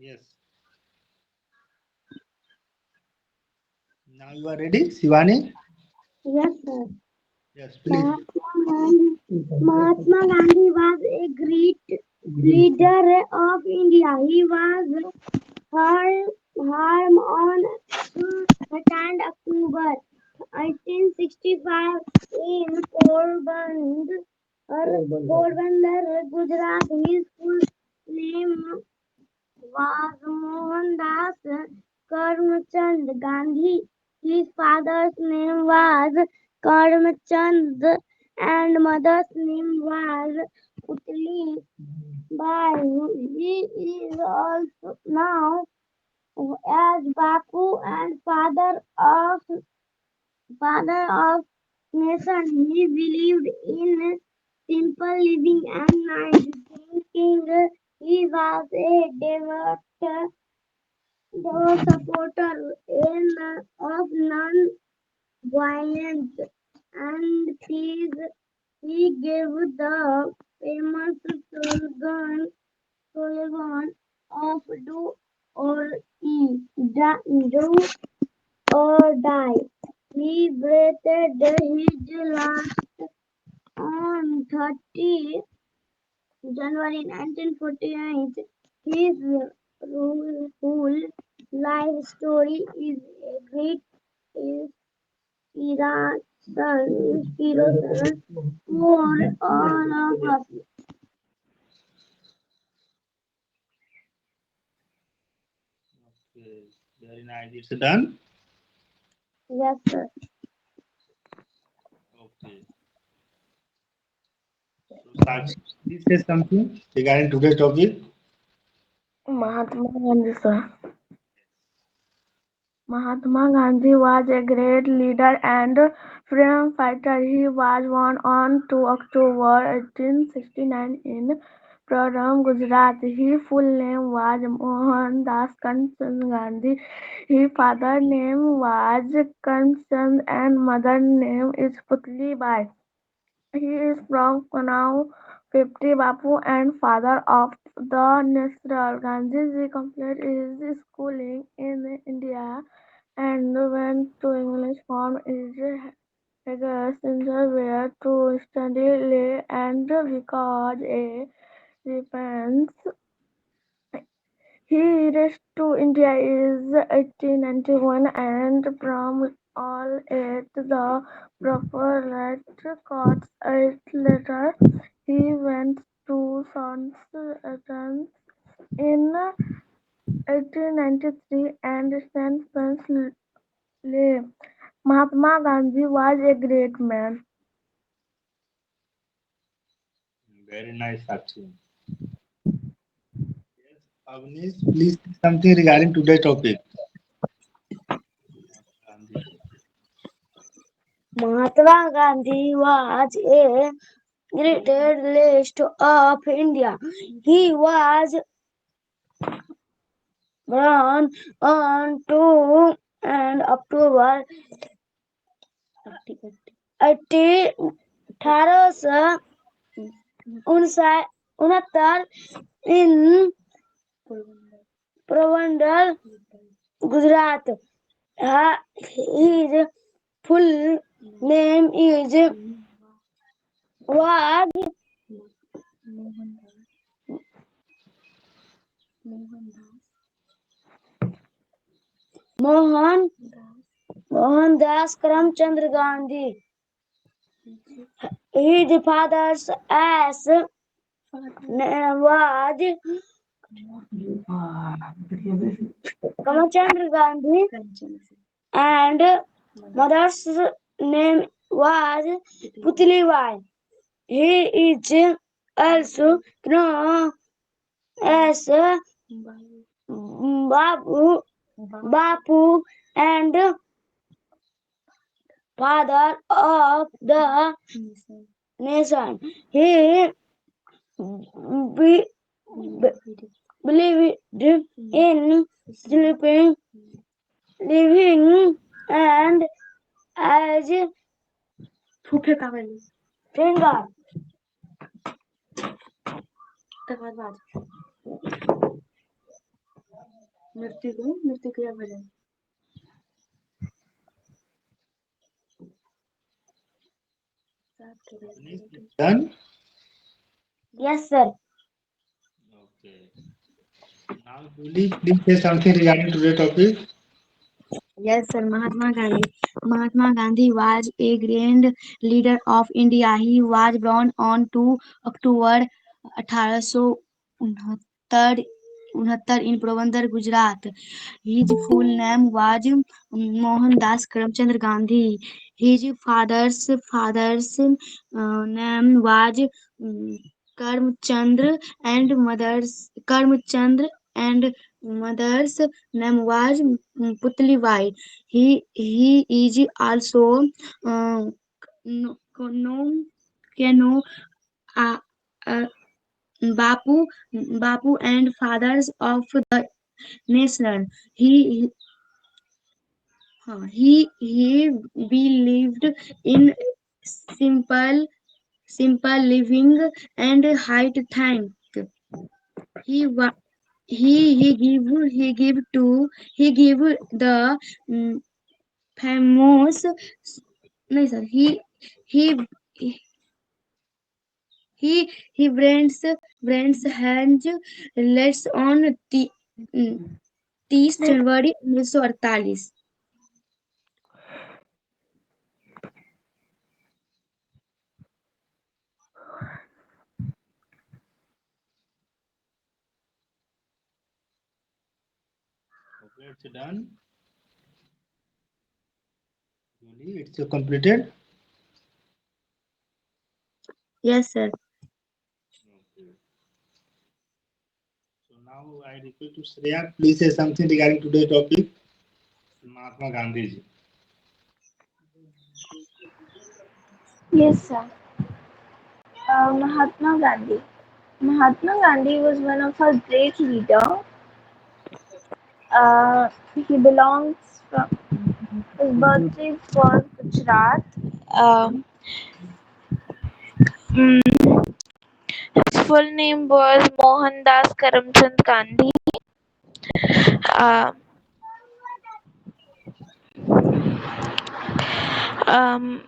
Yes. Now you are ready, Shivani? Yes, sir. Yes, please. Mahatma Gandhi was a great leader of India. He was born on 2nd October 1865 in Porbandar, Gujarat. His full name was Mohandas Karamchand Gandhi. His father's name was Karamchand and mother's name was Putli Bai. He is also now as Bapu and father of nation. He believed in simple living and nice thinking. He was a devout supporter of non-violence and peace. He gave the famous slogan of do or die. He breathed his last on 30 January 1948. His whole life story is a great inspiration for all of us. Okay, very nice. It's done. Yes, sir. Okay. So, Sakshi, please say something regarding today's topic. Mahatma Gandhi, sir. Mahatma Gandhi was a great leader and freedom fighter. He was born on 2 October 1869 in Praram, Gujarat. His full name was Mohandas Karamchand Gandhi. His father's name was Karamchand and mother's name is Putli Bai. He is from Kanau, 50 Bapu and father of the nation. Gandhiji completed his schooling in India and went to English from his Haggis where to study law and because a defense he reached to India in 1891 and from all at the Prophet courts. Later, he went to Southampton in 1893 and St. Francis Lay. Mahatma Gandhi was a great man. Very nice, Sakshi. Yes, Avnish, please say something regarding today's topic. Gandhi. Mahatma Gandhi was a great leader of India. He was born on 2 and October 1869 in Porbandar, Gujarat. His full name is was Mohan Mohandas Karamchand Gandhi. His father's as name was Kamachandra Gandhi and mother's name was Putlibai. He is also known as Bapu and father of the nation. He be, believed in sleeping, living, and as finger. नृत्य क्रिया भजन Done? Yes, sir. Okay. Now, Julie, please say something regarding today's topic. Yes, sir. Mahatma Gandhi. Mahatma Gandhi was a grand leader of India. He was born on 2 October 1869 in Porbandar, Gujarat. His full name was Mohandas Karamchand Gandhi. His father's name was Karamchandra and mother's name was Putli Bai. He is also uh, known Kano uh, uh, Bapu Bapu and fathers of the nation. He he believed in simple simple living and high thank. He wa- he give the famous no sir he he he brands hands lets on 30 January 1948. Okay, it's done. Julie, it's completed. Yes, sir. Okay. So now I request to Shreya, please say something regarding today's topic. Mahatma Gandhi ji. Yes, sir. Mahatma Gandhi. Mahatma Gandhi was one of our great leader. He belongs from his birthplace was Gujarat. Um, mm, his full name was Mohandas Karamchand Gandhi. Uh, um,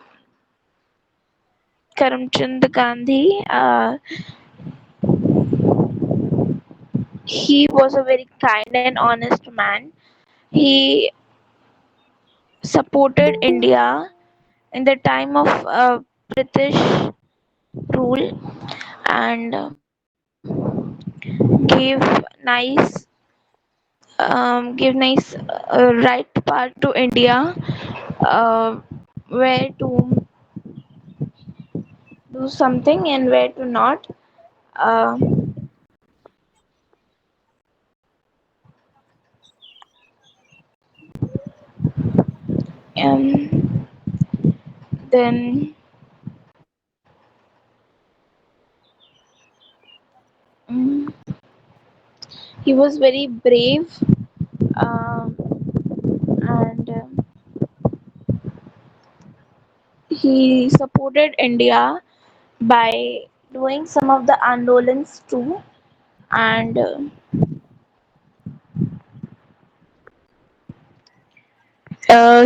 Karamchand Gandhi. He was a very kind and honest man. He supported India in the time of British rule and gave nice give nice right part to India uh, where to do something and where to not. Uh, and then mm, he was very brave um, and he supported India by doing some of the andolans too and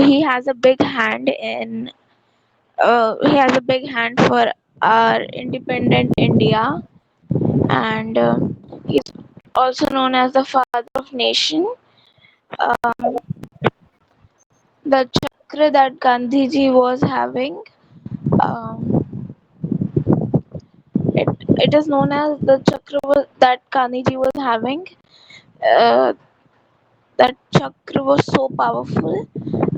he has a big hand in he has a big hand for our independent India and he's also known as the father of nation. Um, the chakra that Gandhiji was having, um, it, it is known as the chakra that Gandhiji was having. Uh, that chakra was so powerful,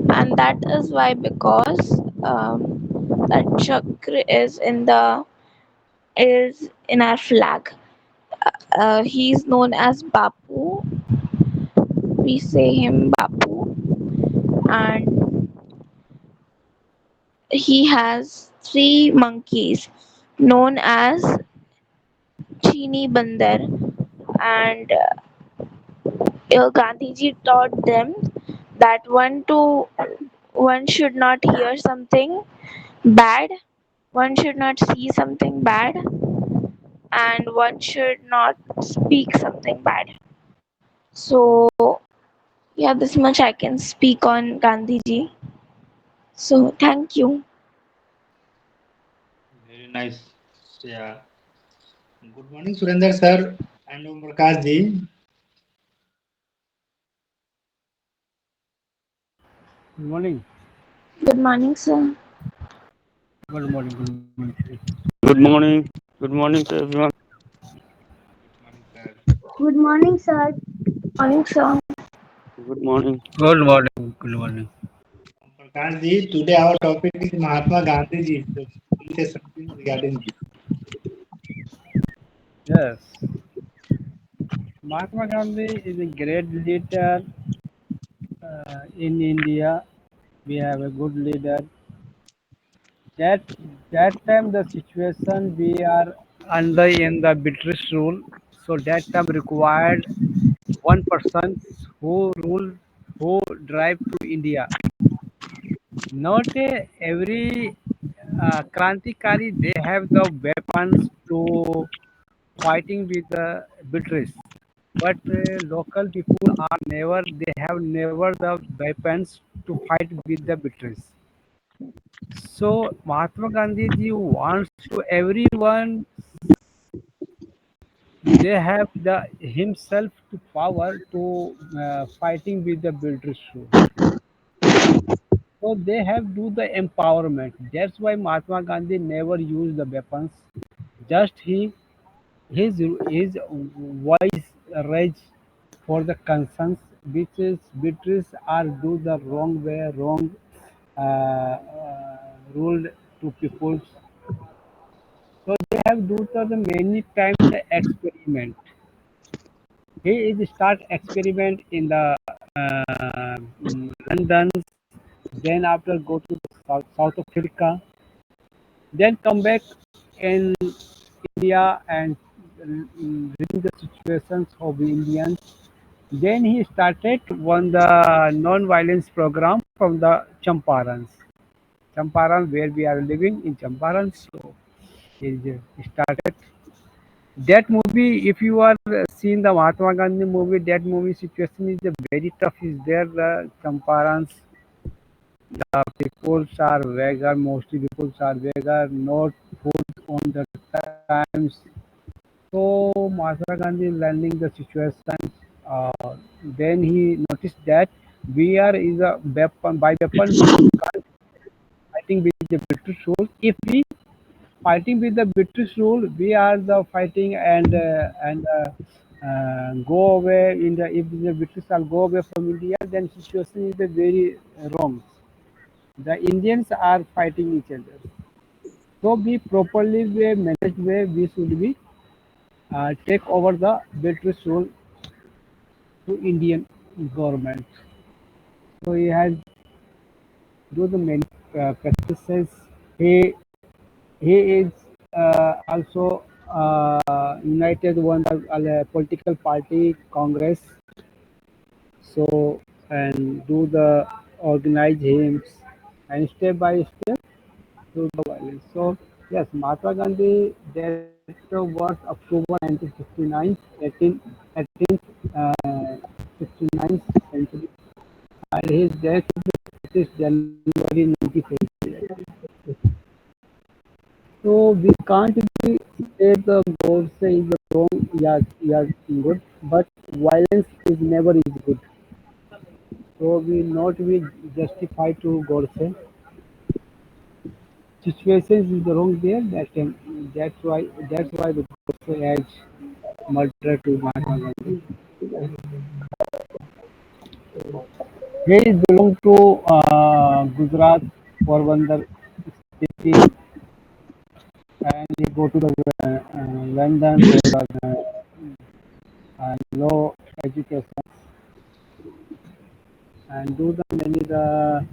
and that is why because that chakra is in our flag. He's known as Bapu. We say him Bapu, and he has three monkeys known as Chini Bandar, and Gandhiji taught them that one should not hear something bad, one should not see something bad, and one should not speak something bad. So Yeah, this much I can speak on Gandhiji. So thank you. Very nice. Yeah. Good morning, Surender sir and Om Prakash ji. Good morning. Good morning, sir. Good morning. Good morning. Good morning. Good morning to everyone. Good morning, sir. Good morning, sir. Morning, sir. Good morning. Good morning. Good morning. Om Prakash ji, today our topic is Mahatma Gandhi ji. So please say something regarding this. Yes. Mahatma Gandhi is a great leader in India. We have a good leader. That that time the situation we are under in the British rule. So that time required one person who rule who drive to India. Not every Krantikari they have the weapons to fighting with the British, but local people are never they have never the weapons to fight with the British. So Mahatma Gandhi ji wants to everyone they have the himself to power to fighting with the British rule. So they have do the empowerment. That's why Mahatma Gandhi never used the weapons. Just his voice raised for the concerns which is British are do the wrong way, wrong rule to peoples. So they have do the many times the experiment. He is start experiment in the London, then after go to the South Africa, then come back in India and reading the situations of the Indians. Then he started one the non-violence program from the Champarans. Champaran, where we are living in Champaran. So he started that movie. If you are seeing the Mahatma Gandhi movie, that movie situation is very tough. Is there the Champarans? The peoples are vegan. Mostly peoples are vegan. Not food on the times. So Mahatma Gandhi learning the situation. Then he noticed that we are is a weapon by weapon we can't fighting with the British rule. If we fighting with the British rule, we are the fighting and go away in the if the British are go away from India, then situation is the very wrong. The Indians are fighting each other. So we properly way managed way we should be take over the British rule to Indian government. So he has do the many practices. He he is also united one political party Congress. So and do the organize him and step by step do the violence. So yes, Mahatma Gandhi that was October 1959, 18th 59th century, and his death is January 1950. So we can't be say the Godse is the wrong, yeah, good, but violence is never is good. So we not be justified to Godse. Situations is the wrong there. That's why the Godse has murder to Mahatma Gandhi. He is belong to Gujarat, Porbandar city, and he go to the London for the law education and do the many the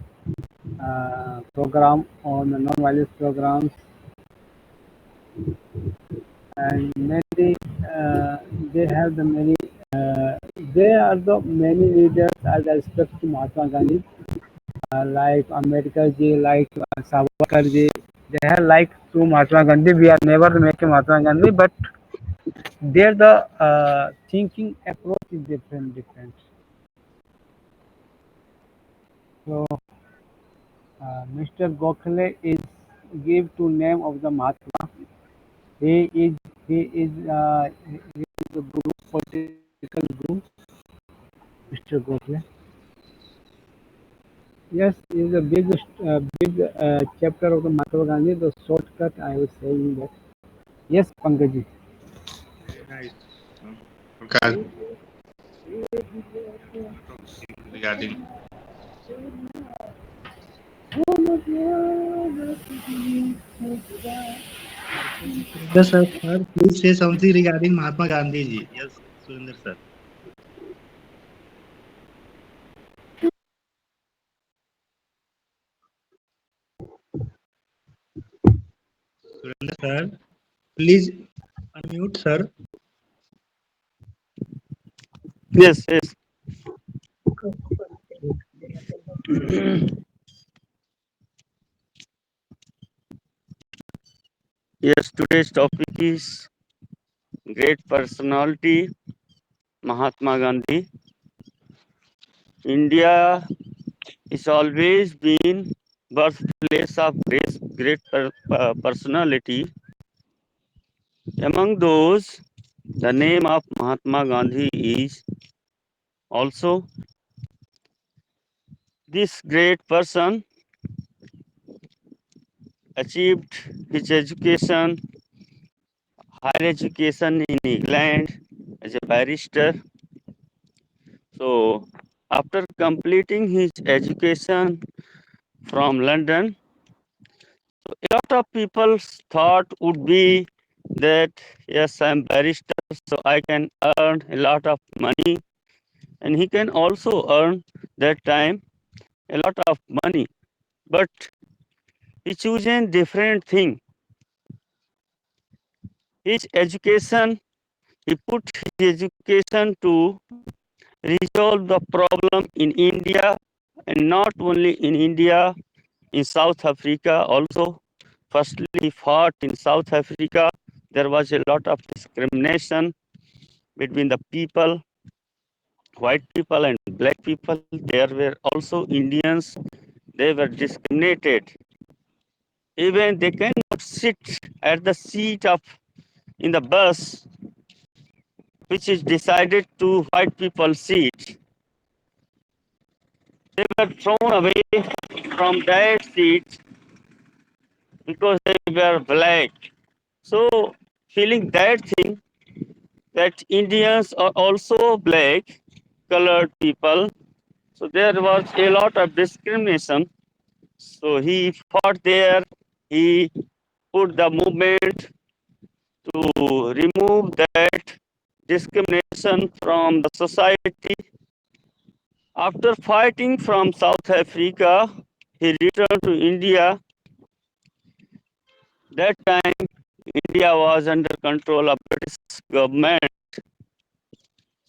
program on the non-violence programs and many they have the many they are the many leaders as respect to Mahatma Gandhi like Ambedkar ji, like Savarkar ji. They are like to Mahatma Gandhi. We are never making Mahatma Gandhi, but there the thinking approach is different. So Mr. Gokhale is give to name of the Mahatma. He is he is a guru, political guru, Mr. Gokhale. Yes, is a big chapter of the Mahatma Gandhi. The shortcut I was saying that. Yes, Pankaj. Very nice. Prakash, regarding. Yes, sir, please say something regarding Mahatma Gandhi ji. Yes, Surinder sir. Surinder sir, please unmute sir. Yes, yes. Yes, today's topic is great personality, Mahatma Gandhi. India is always been birthplace of great personality. Among those, the name of Mahatma Gandhi is also. This great person achieved his education, higher education in England as a barrister. So, after completing his education from London, a lot of people's thought would be that yes, I'm barrister, so I can earn a lot of money, and he can also earn that time a lot of money. But he chosen different thing. His education, he put his education to resolve the problem in India, and not only in India, in South Africa also. Firstly, he fought in South Africa. There was a lot of discrimination between the people, white people and black people. There were also Indians. They were discriminated. Even they cannot sit at the seat of in the bus, which is decided to white people seat. They were thrown away from that seat because they were black. So feeling that thing, that Indians are also black colored people. So there was a lot of discrimination. So he fought there. He put the movement to remove that discrimination from the society. After fighting from South Africa, he returned to India. That time, India was under control of British government.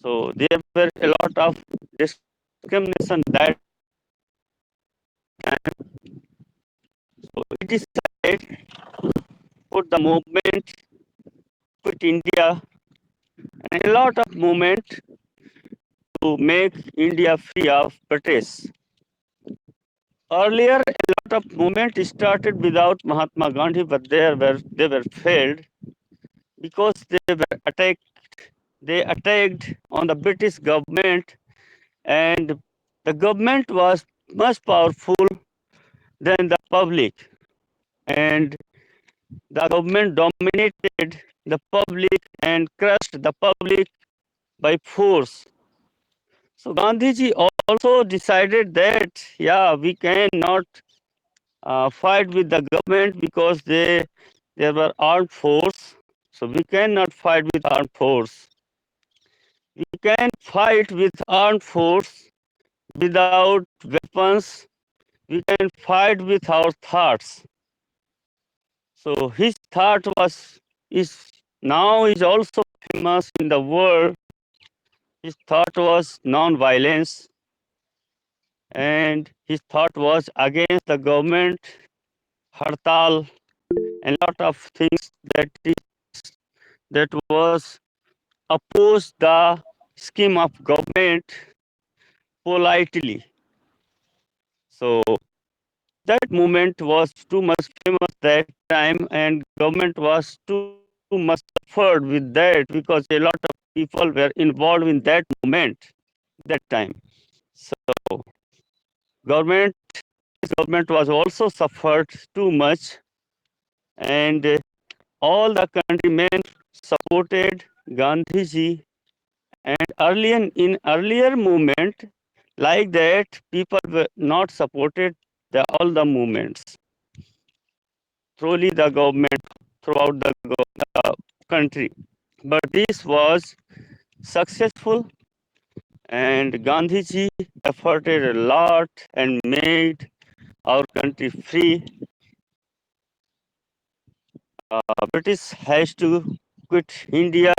So there were a lot of discrimination that time. So it is decided put the movement, quit India, and a lot of movement to make India free of British. Earlier, a lot of movement started without Mahatma Gandhi, but they were failed because they were attacked. They attacked on the British government, and the government was much powerful than the public, and the government dominated the public and crushed the public by force. So Gandhiji also decided that yeah, we cannot fight with the government because they were armed force. So we cannot fight with armed force. We can fight with armed force without weapons. We can fight with our thoughts. So his thought was is now is also famous in the world. His thought was non-violence, and his thought was against the government, hartal, and lot of things that was opposed the scheme of government politely. So that movement was too much famous that time, and government was too much suffered with that because a lot of people were involved in that movement that time. So government government was also suffered too much, and all the countrymen supported Gandhiji. And earlier movement like that, people were not supported all the movements through the government throughout the country. But this was successful, and Gandhiji efforted a lot and made our country free. British has to quit India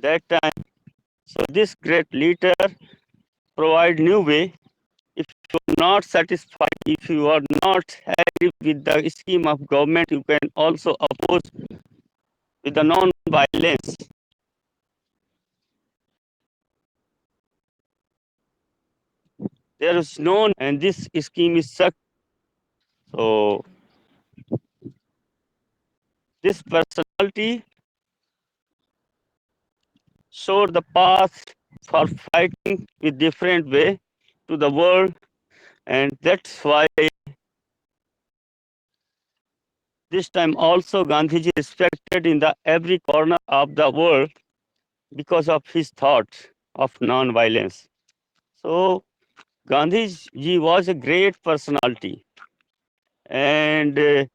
that time. So this great leader provide new way. If you are not satisfied, if you are not happy with the scheme of government, you can also oppose with the non-violence. There is no, and this scheme is such. So this personality showed the path for fighting with different way to the world, and that's why this time also Gandhiji respected in the every corner of the world because of his thought of non-violence. So Gandhiji was a great personality, and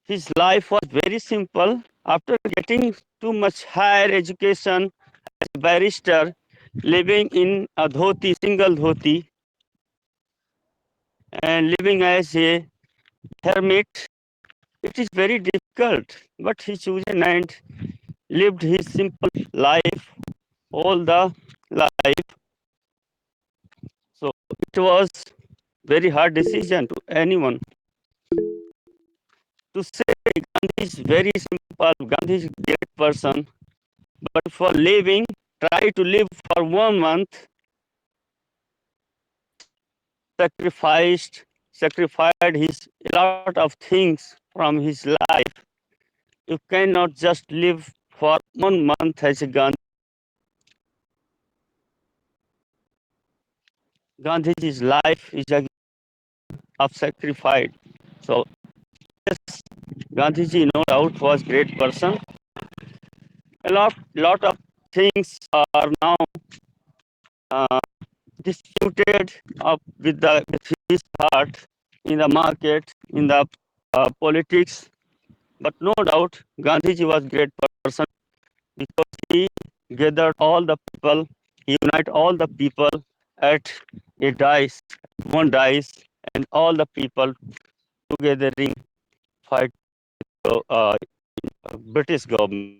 his life was very simple. After getting too much higher education as a barrister, living in a dhoti, single dhoti, and living as a hermit, it is very difficult. But he chosen and lived his simple life all the life. So it was very hard decision to anyone to say Gandhi is very simple, Gandhi is a great person, but for living, try to live for 1 month, sacrificed his a lot of things from his life. You cannot just live for 1 month as a Gandhi. Gandhiji's life is a of sacrifice. So yes, Gandhiji no doubt was great person. A lot of things are now uh, disputed with his heart in the market, in the politics. But no doubt, Gandhiji was great person because he gathered all the people, he united all the people at a dice, one dice, and all the people together fight uh, British government.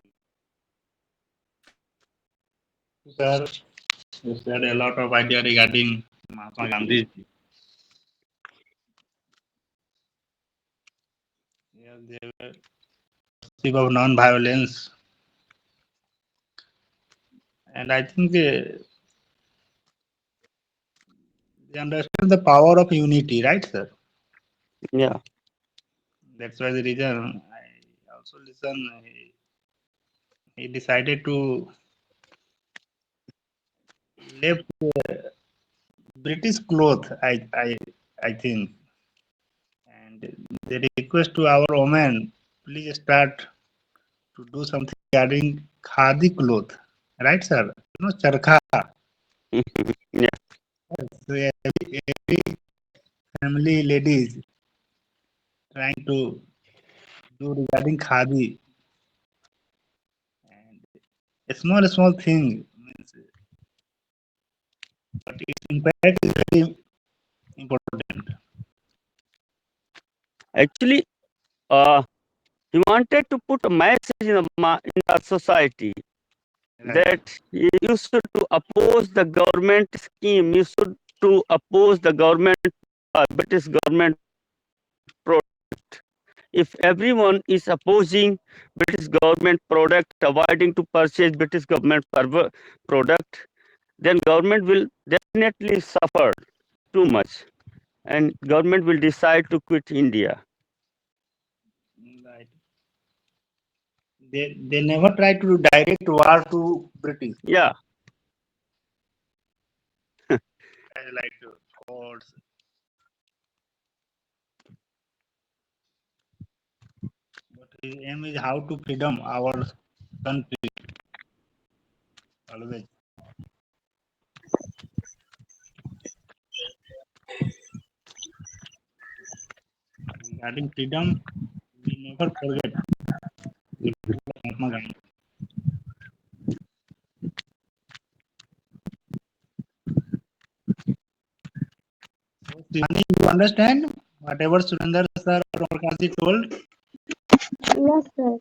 Sir, you said a lot of idea regarding Mahatma Gandhi. Yes, they were speak of non-violence, and I think they understand the power of unity, right, sir? Yeah. That's why the reason I also listen. He decided to left British cloth. I think, and the request to our women, please start to do something regarding khadi cloth, right, sir? You know, charkha. Yeah. So every family ladies trying to do regarding khadi, and a small thing means, but its impact is very important. Actually, he wanted to put a message in the society Right. that you should to oppose the government scheme, you should to oppose the government, British government product. If everyone is opposing British government product, avoiding to purchase British government product, then government will definitely suffer too much. and government will decide to quit India. Right. They never try to do direct war to British. Yeah, Like forts. But his aim is how to freedom our country always. Regarding freedom, we never forget Mahatma Gandhi. So, Shivani, you understand whatever Surendra sir or Prakash told? Yes, sir.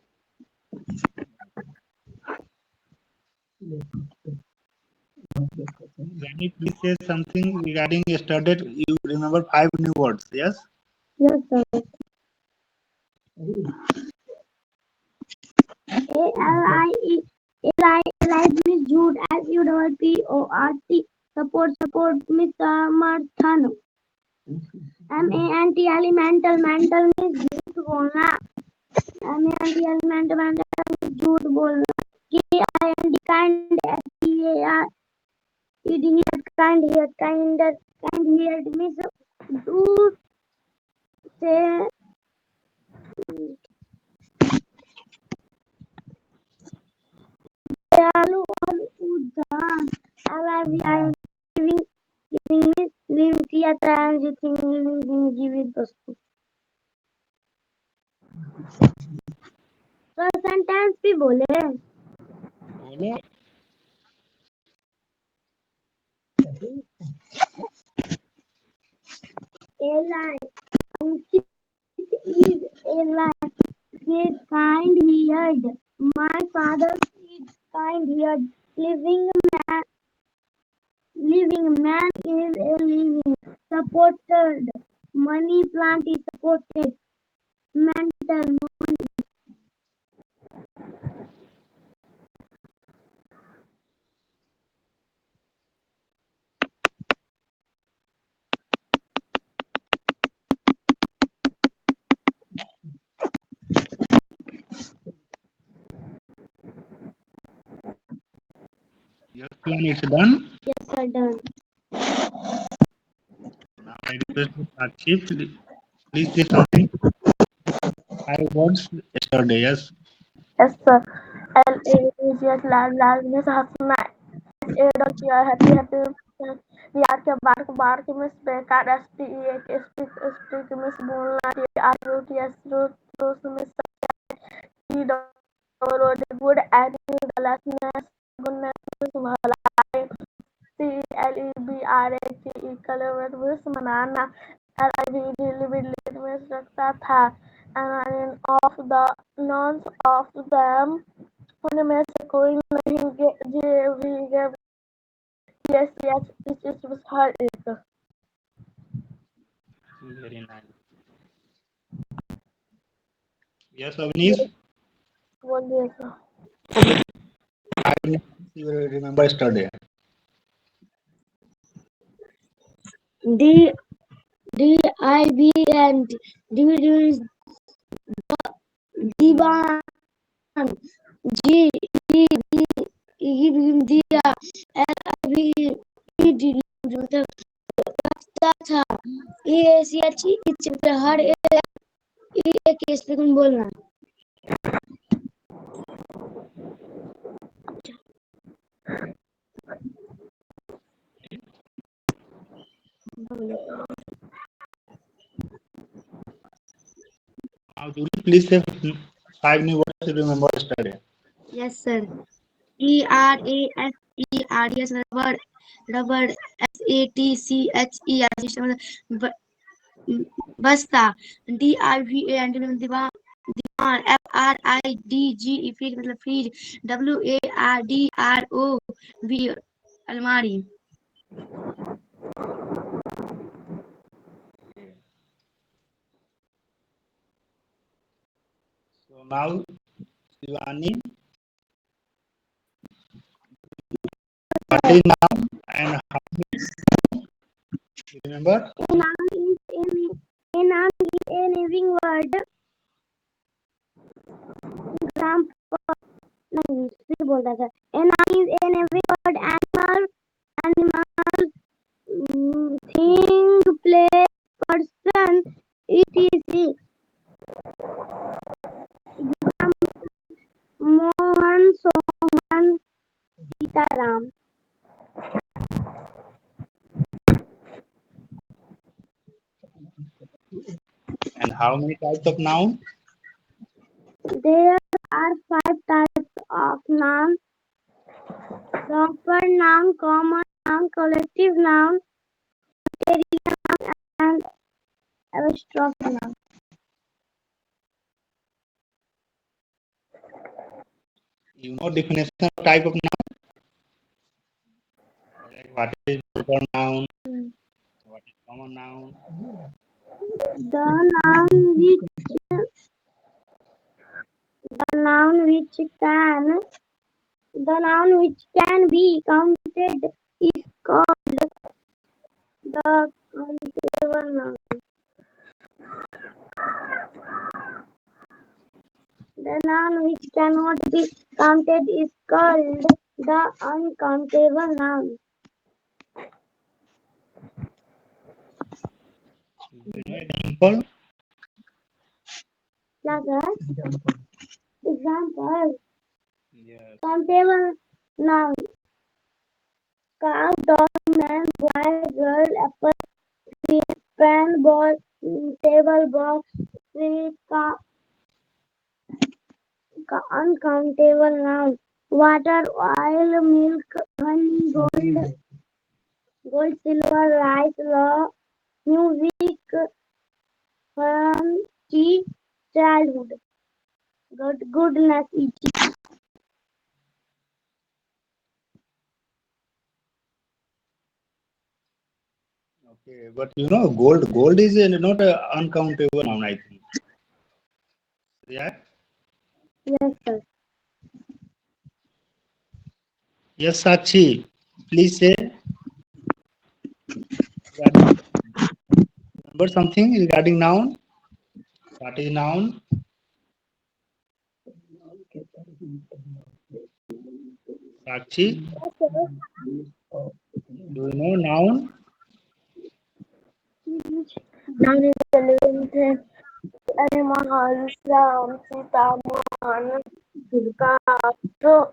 Can you please say something regarding yesterday? You remember 5 new words, yes? Yes, sir. A-L-I means Jude, S-U-P-P-O-R-T. Support means समर्थन. M-A-N-T mental means झूठ बोलना. M-A-N-T mental means झूठ बोलना. K-I-N-D kind, S-T-A-R-E-D kind means do say दयालु और उदार. L-I-V-I living means live किया transiting living जीवित वस्तु. तो सेंटेंस भी बोले. बोलो. Ankit is kind-hearted. My father is kind-hearted. Living man is a living. Supported. Money plant is supported. Mental. Your plan is done. Yes, sir, done. Now I request Sakshi, please say something. 5 words yesterday, yes? Yes, sir. L-A-G-H, लाल में हंसना. S-A happy यार के बार के miss बेकार. S-T-E speak miss बोलना. T-R-U-T-S रोज miss good gladness goodness भलाई. C-L-E-B-R-A-T-E celebrate miss मनाना. L-I-V-E miss रखता था. And of the none of them उनमें से कोई नहीं gave yes it was हर एक. Very nice. Yes, Avnish? बोलिए sir. I will remember yesterday. D-I-V-N is Divan. G-E-Diya. L-I-V-E-D मतलब रखता था. E-A-C-H मतलब हर एक स्पीकिंग बोलना. Now, Julie, please say 5 new words you remember yesterday. Yes, sir. E-R-A-S-E-R-D-S rubber S-A-T-C-H-E बस्ता. D-I-V-A दीवान. F-R-I-D-G fridge मतलब fridge. W-A-R-D-R-O-V अलमारी. So now, Shivani, what is now and how Remember? A noun is a living word. Example. नहीं फिर बोल रहा था. A noun is a living word. Animal, thing, place, person, etc. Example. Mohan, Sohan, Sitaram. And how many types of noun? There are 5 types of nouns: proper noun, common noun, collective noun, material noun, and apostrophe noun. You know definition of type of noun? Like what is proper noun? What is common noun? The noun which can be counted is called the countable noun. The noun which cannot be counted is called the uncountable noun. You know example? क्या sir? Example. Yes. Countable noun: cow, dog, man, boy, girl, apple, pen, ball, table, box, tree, car. Uncountable noun: water, oil, milk, honey, gold, silver, rice, law, music, fun, tea, childhood, goodness, etc. Okay, but you know gold is not a uncountable noun, I think. Yeah. Yes, sir. Yes, Sakshi. Please say remember something regarding noun. What is noun? Sakshi, do you know noun? Noun is a living thing. Animal, sound, Sitaman, calf, goat.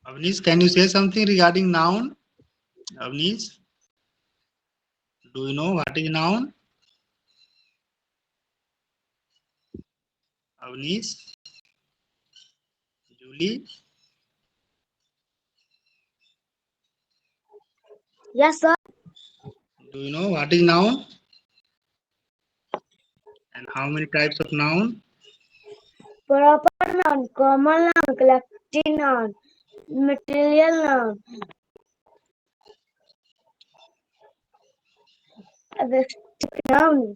Avnish, can you say something regarding noun? Avnish, do you know what is noun? Avnish, Julie, Yes, sir. do you know what is noun? And how many types of noun? Proper noun, common noun, collective noun, material noun, apostrophe noun.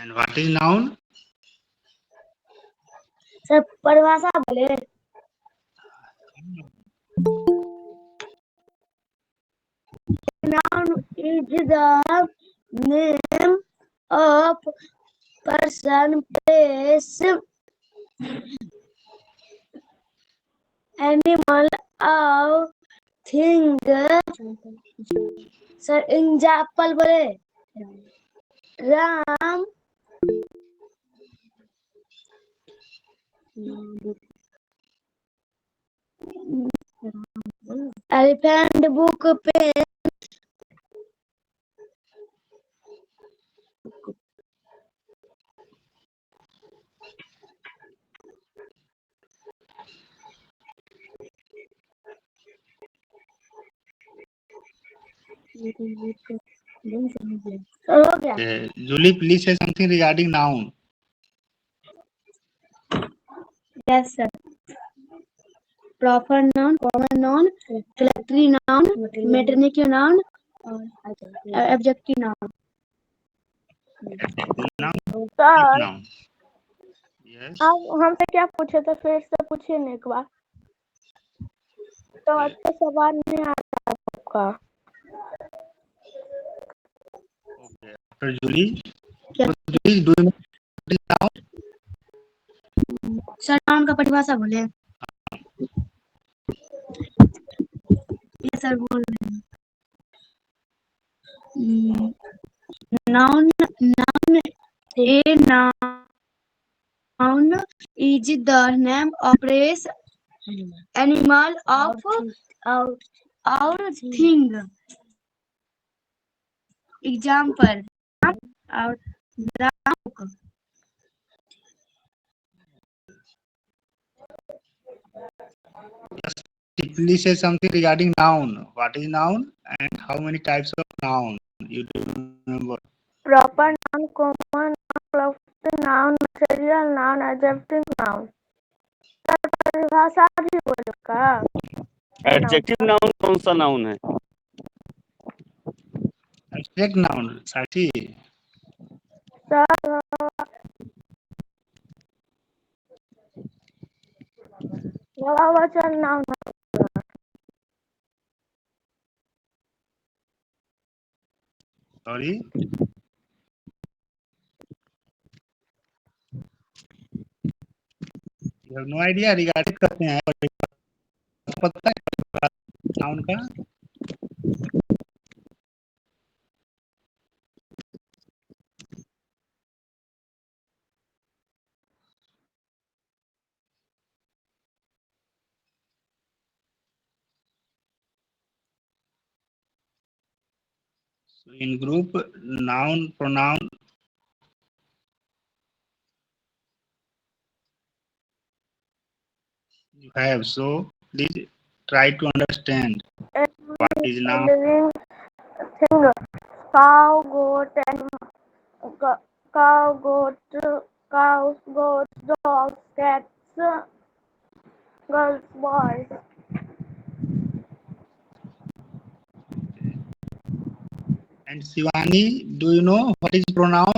And what is noun? Sir परिभाषा बोले. Noun is the name of person, place, animal, or thing. Sir example बोले. Ram, elephant, book, pen, हो गया. Julie, please say something regarding noun. Yes, sir. Proper noun, common noun, collectory noun, metronymic noun, adjective noun. Adjective noun, sir noun. Yes. आप हमसे क्या पूछे थे, फिर से पूछिए ना एक बार. तो अच्छा सवाल नहीं आता आपका. Okay. After Julie, क्या? Julie, do you know what is noun? Sir noun का परिभाषा बोले. ये सर बोल रहे हैं. Noun, a noun is the name of place, animal of or thing. Example, और Please say something regarding noun. What is noun and how many types of noun? You remember? Proper noun, common noun, cluster noun, material noun, adjective noun. Sir परिभाषा भी बोलो का. Adjective noun कौन सा noun है? Abstract noun, Sakshi. Sir बहुवचन noun. Sorry. You have no idea regarding करते हैं. पता है noun का? So in group, noun, pronoun. You have, so please try to understand what is noun. Living thing, cow, goat, and cow, goat, cows, goats, dogs, cats, girls, boys. And Shivani, do you know what is pronoun?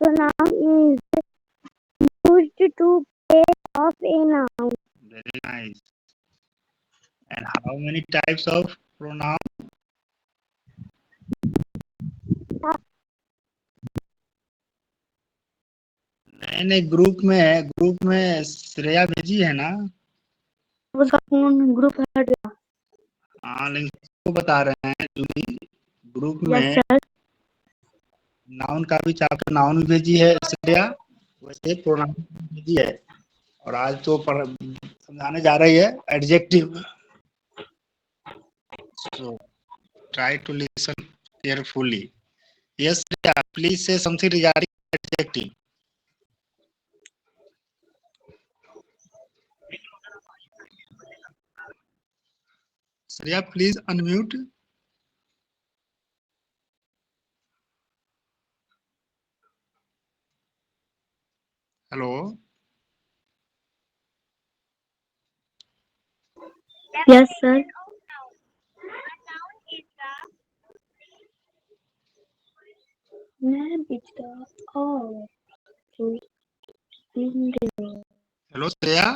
pronoun is used to place of a noun. Very nice. And how many types of pronoun? नहीं, group में श्रेया भेजी है ना. उसका phone group हट गया. हाँ, लेकिन सबको बता रहे हैं जूली, ग्रुप यस में सर. नाउन का भी चैप्टर नाउन भी भेजी है श्रेया, वैसे प्रोनाउन भेजी है. और आज तो समझाने जा रही है adjective. So try to listen carefully. Yes, Shreya, please say something regarding adjective. Shreya, please unmute. Hello. Yes sir. मैं बिचता और Hello, Shreya.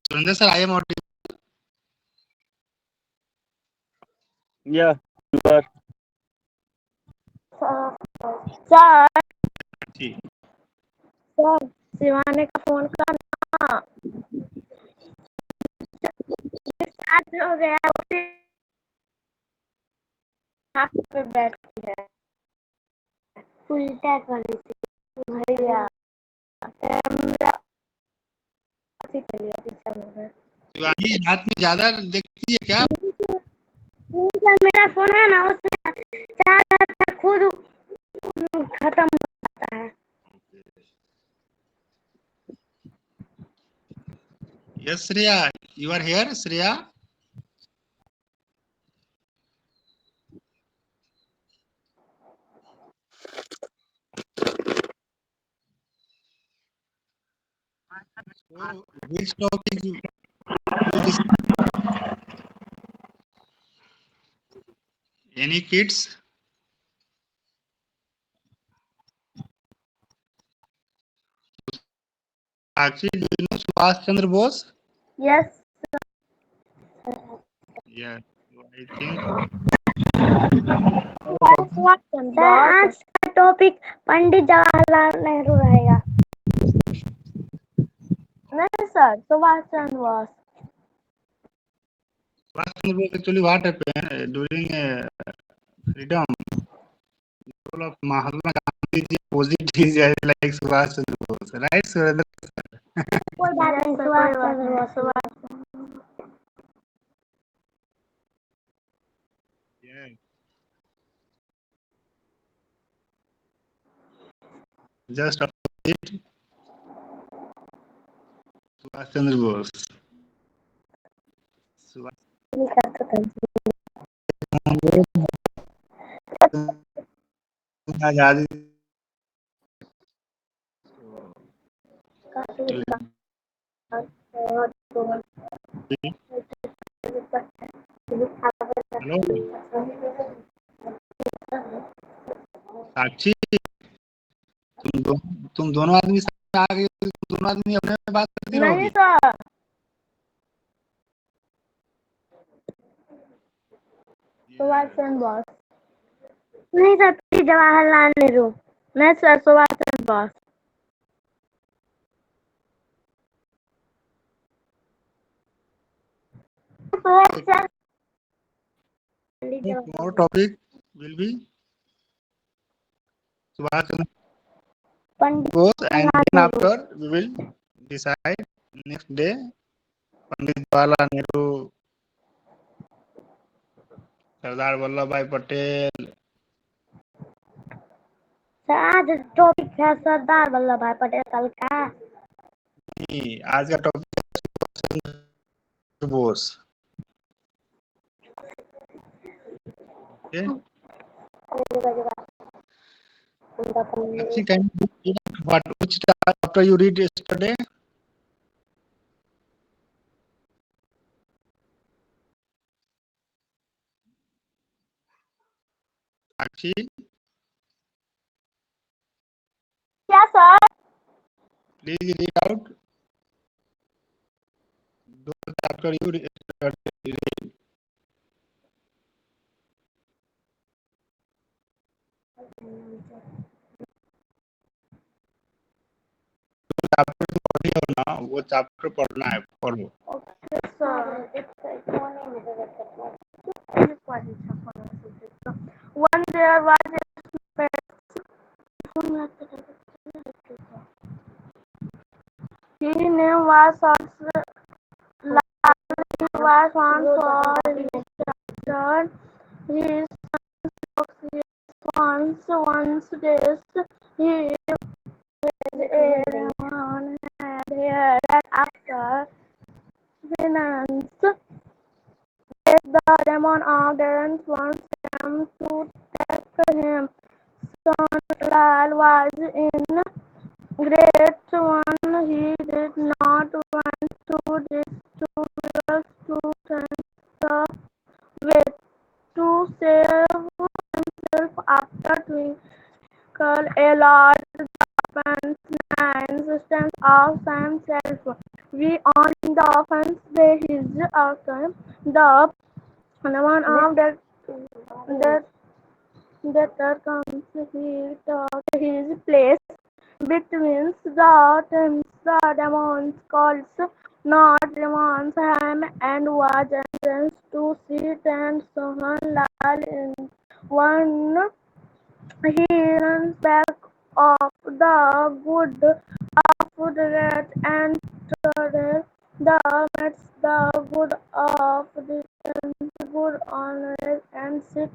Surinder sir, I am audible. Yeah, you are. Sir ji. Sir Shivani का phone का ना charge हो गया, उसी हाथ पे बैठी है. उल्टा कर रही थी भैया कैमरा ऐसे कर लिया पीछे में. शिवानी हाथ में ज्यादा देखती है क्या? मेरा फोन है ना, उसमें चार्ज खुद खत्म हो जाता है. Yes, Shreya, you are here, Shreya. So, which topic you dis- any kids? Actually, do you know Subhash Chandra Bose? Yes. Yeah, so I think sir आज का टॉपिक पंडित जवाहरलाल नेहरू रहेगा. नहीं sir, Subhash Chandra Bose. Subhash Chandra Bose actually what happened during freedom? All of Mahatma Gandhi opposite is like Subhash Chandra Bose, right? So, कोई बात Yes, नहीं, sir, Subhash कोई बात चंद्र नहीं, Bose. Subhash. yeah, just opposite Subhash Chandra Bose. Subhash आजादी hello साक्षी तुम दोनों आदमी साथ आ गए, तुम दोनों आदमी अपने में बात करती नहीं रहोगी. सर. सुभाष चंद्र बोस. नहीं सर, पंडित जवाहरलाल नेहरू. नहीं sir, Subhash Chandra Bose. Tomorrow topic will be Subhash Chandra Pandit Bose, and then after we will decide next day Pandit Jawaharlal Nehru, Sardar Vallabh भाई पटेल. सर आज टॉपिक है सरदार वल्लभ भाई पटेल. कल का नहीं, आज का टॉपिक है Subhash Chandra Bose. Okay. Actually, can you read what which chapter you read yesterday? Actually, क्या sir? please read out those chapter you read yesterday. Chapter तो पढ़ी हो ना, वो चैप्टर पढ़ना है, पढ़ो. One there was a his name was Lal. He was once for his chapter. His once days he everyone had heard after finance. The demon of dance wants them to take him. Son Lal was in grade one. He did not want to distribute students the way to save himself after twinkle a large offense nine systems of himself. We on the offense day his outcome. The one of that comes he took his place between the teams. The demons calls not demons him and was sentenced to sit and Sohan Lal in one. He runs back of the good of red and today the meets the good of the good on red and sit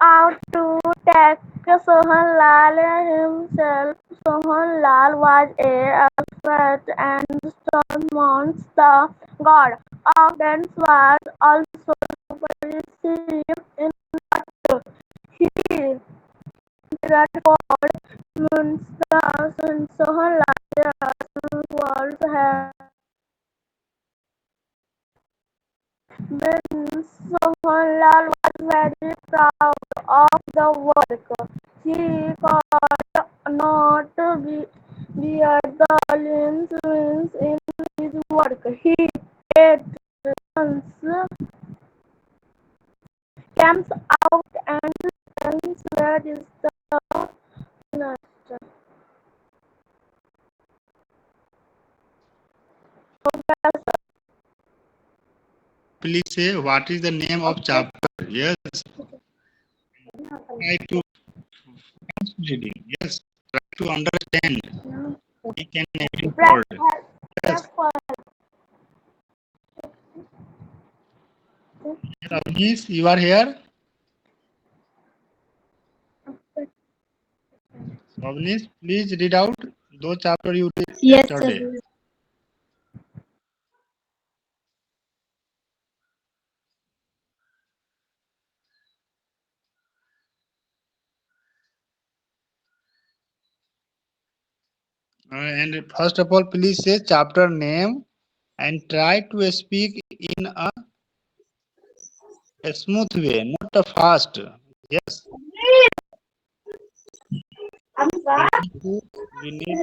out to take Sohan Lal himself. Sohan Lal was a expert and stormons the god of dance was also received in what he record means the Sohanlal world has been. Sohanlal was very proud of the work he could not bear the lines in his work. He runs camps out and tells where is the nest. Please say what is the name of chapter. Yes. Try to reading. Yes. Try to understand. We can make word. Yes. Avnish, you are here. Avnish, please read out those chapter you read yesterday. sir. And first of all, please say chapter name and try to speak in a smooth way, not a fast. Yes. We need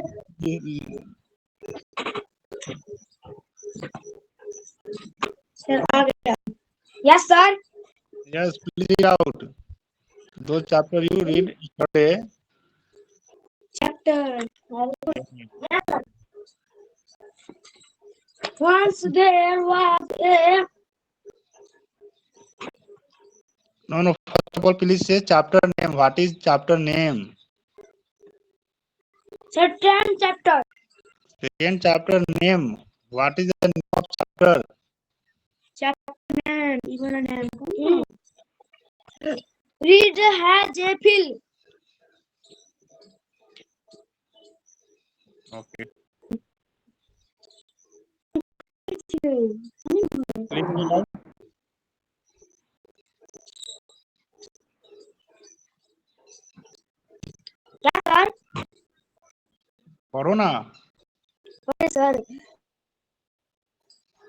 Yes, sir. yes, please read out those chapter you read yesterday. Chapter. Once there was a No, first of all, please say chapter name. What is chapter name? certain chapter. Second chapter name. What is the name of chapter? Chapter name. Read has a fill. Okay. Please read out. Yes, sir. Corona. Okay, sir.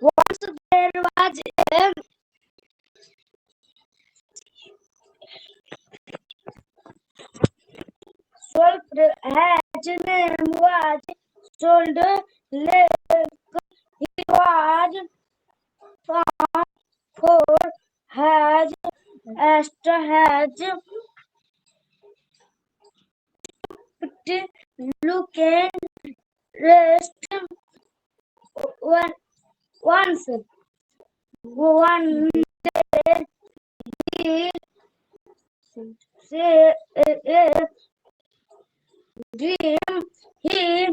Once there was a wolf. His name was Sold Lake. He was found for has Esther has look and rest once. One day he say a dream he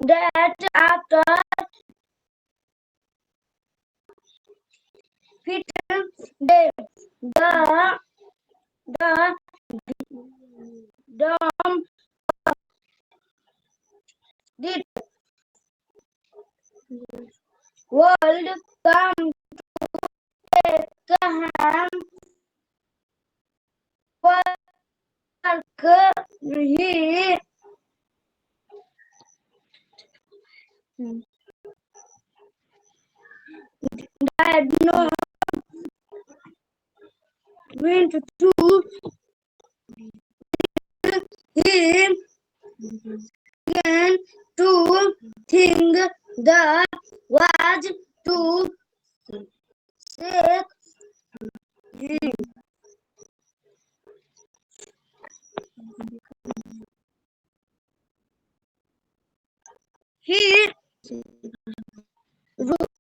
that after fit day the dom did world come take ham work he had no went to him began to think that was to say him. He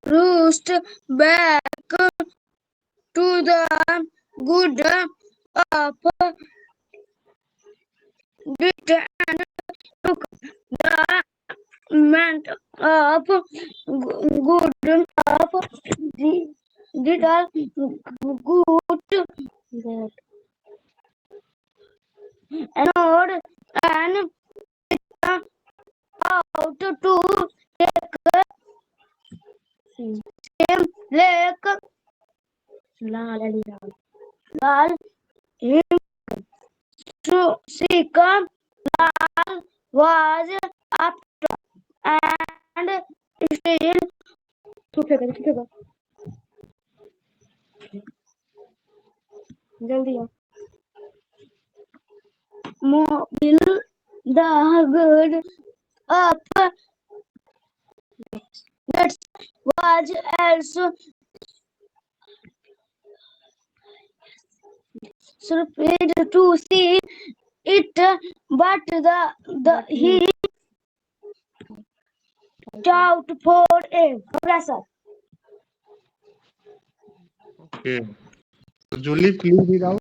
rushed back to the good of it and took the meant of good of the little good and out to take same lake lal him to seek was up and still जल्दी आओ mobile the good up that was also surprised to see it, but he out for a professor. Okay. So Julie, please read out.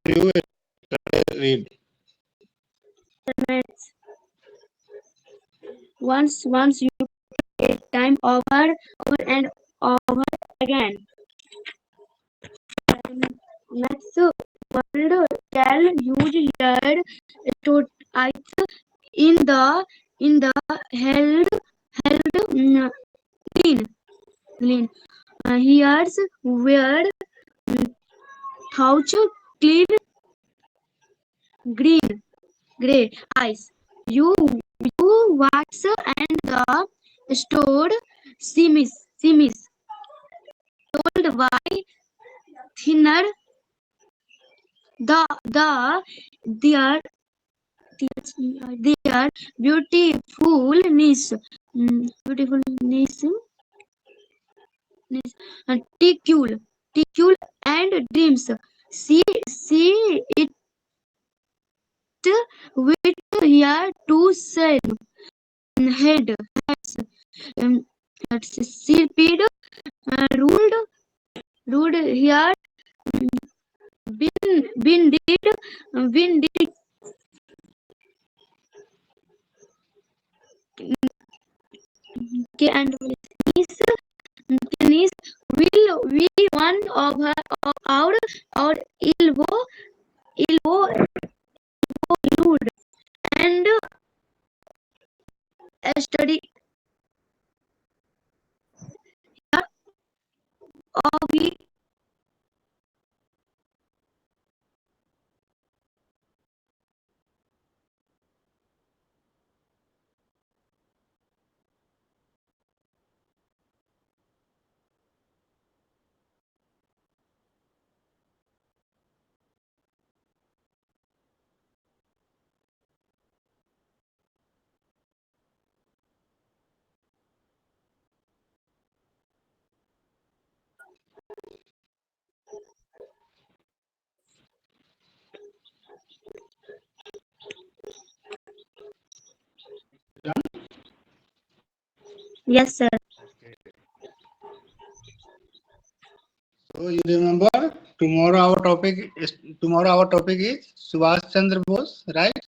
You read. Once you take time over and over again. Next world tell huge yard to ice in the held green. Here's where couch clean gray ice. You wax and the stored simis told why thinner their beautifulness ticule and dreams. See it with here to sell heads serped ruled here been did and Denise will be one of our elbow Lud and study of it. Yes, sir. So you remember tomorrow our topic is Subhash Chandra Bose, right?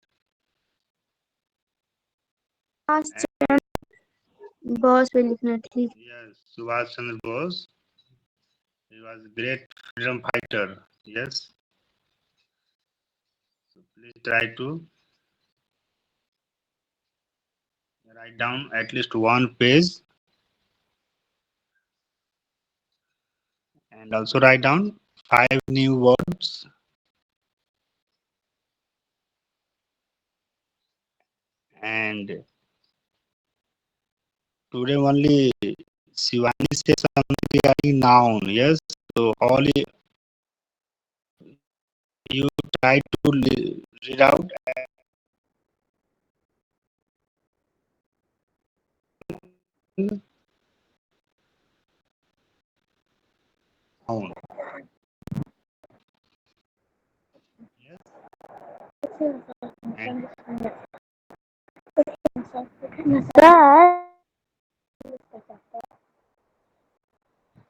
Boss पे लिखना ठीक. Yes, Subhash Chandra Bose. He was a great freedom fighter. Yes. So please try to write down at least one page and also write down 5 new words and today only Shivani says something regarding noun. Yes. So all you try to read out noun. Yes. And sir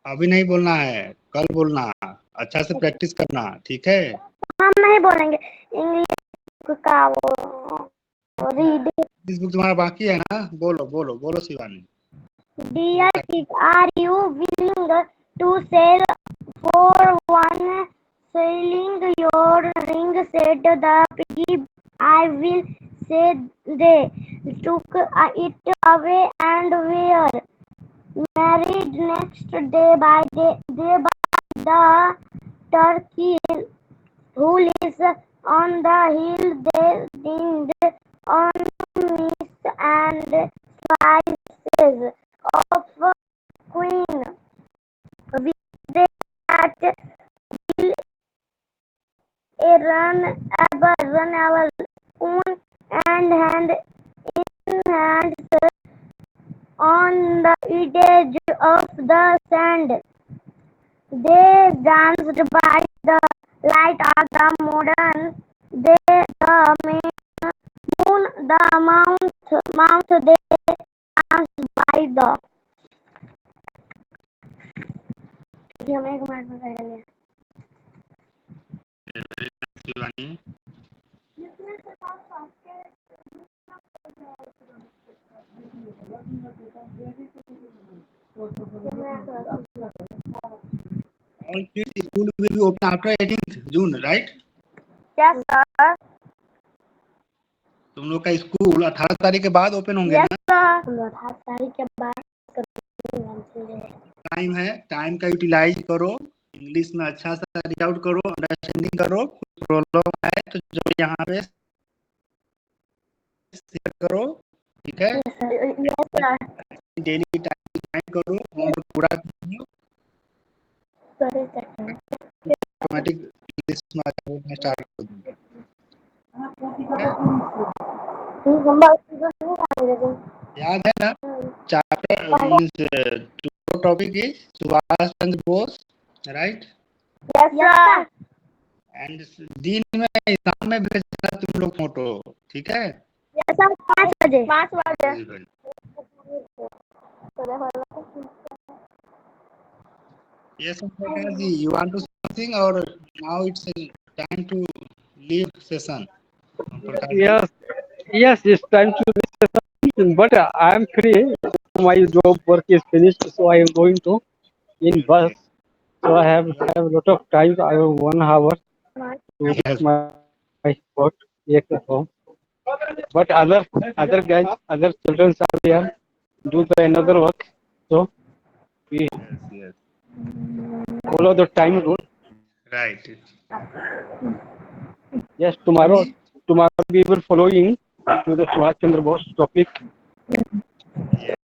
अभी नहीं बोलना है, कल बोलना, अच्छा से practice करना, ठीक है? हम नहीं बोलेंगे इंग्लिश का वो रीड. इस बुक तुम्हारा बाकी है ना? बोलो Shivani. Dear kid, are you willing to sell for one selling your ring? Said the piggy. I will, said they. Took it away and were married next day by the turkey who lives On the hill they dined on meats and slices of queen, which they at will run our own and hand in hands on the edge of the sand. They danced by the light of the modern day, the moon, the mount they danced by the. हम एक minute में कर लेंगे. Shivani, all kids school will be open after 18th June, right? Yes, sir. तुम लोग का school 18 तारीख के बाद ओपन होंगे Yes, ना? sir. 18 तारीख के बाद टाइम है, टाइम का यूटिलाइज करो, इंग्लिश में अच्छा सा रीड आउट करो, अंडरस्टैंडिंग करो, कुछ प्रॉब्लम है तो जो यहाँ पे शेयर करो, ठीक है? Yes, sir. डेली टाइम करो, होमवर्क पूरा करो, ऑटोमेटिक इंग्लिश में बोलना स्टार्ट कर दो. याद है ना? Chapter means topic is Subhash Chandra Bose, right? Yes, sir. And दिन में शाम में भेजना तुम लोग फोटो, ठीक है? Yes, sir. 5 बजे. 5 बजे. Yes, Prakash ji, you want to say something or now it's time to leave session? Prakash ji? Yes, it's time to listen, but I am free. My job work is finished, so I am going to in bus. So I have a lot of time. I have 1 hour to Yes. my spot here at home. But other guys, other children are there, do the another work. So we Yes. follow the time rule. Right. Yes, tomorrow we will following to the Subhash Chandra Bose topic. Yes.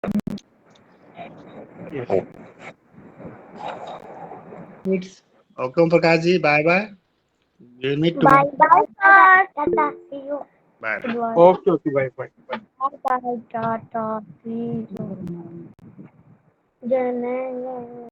It's okay, Prakash ji. Bye bye. We'll meet tomorrow. Bye, sir. Tata. See you. Bye. Okay, bye. Bye, Tata. See you.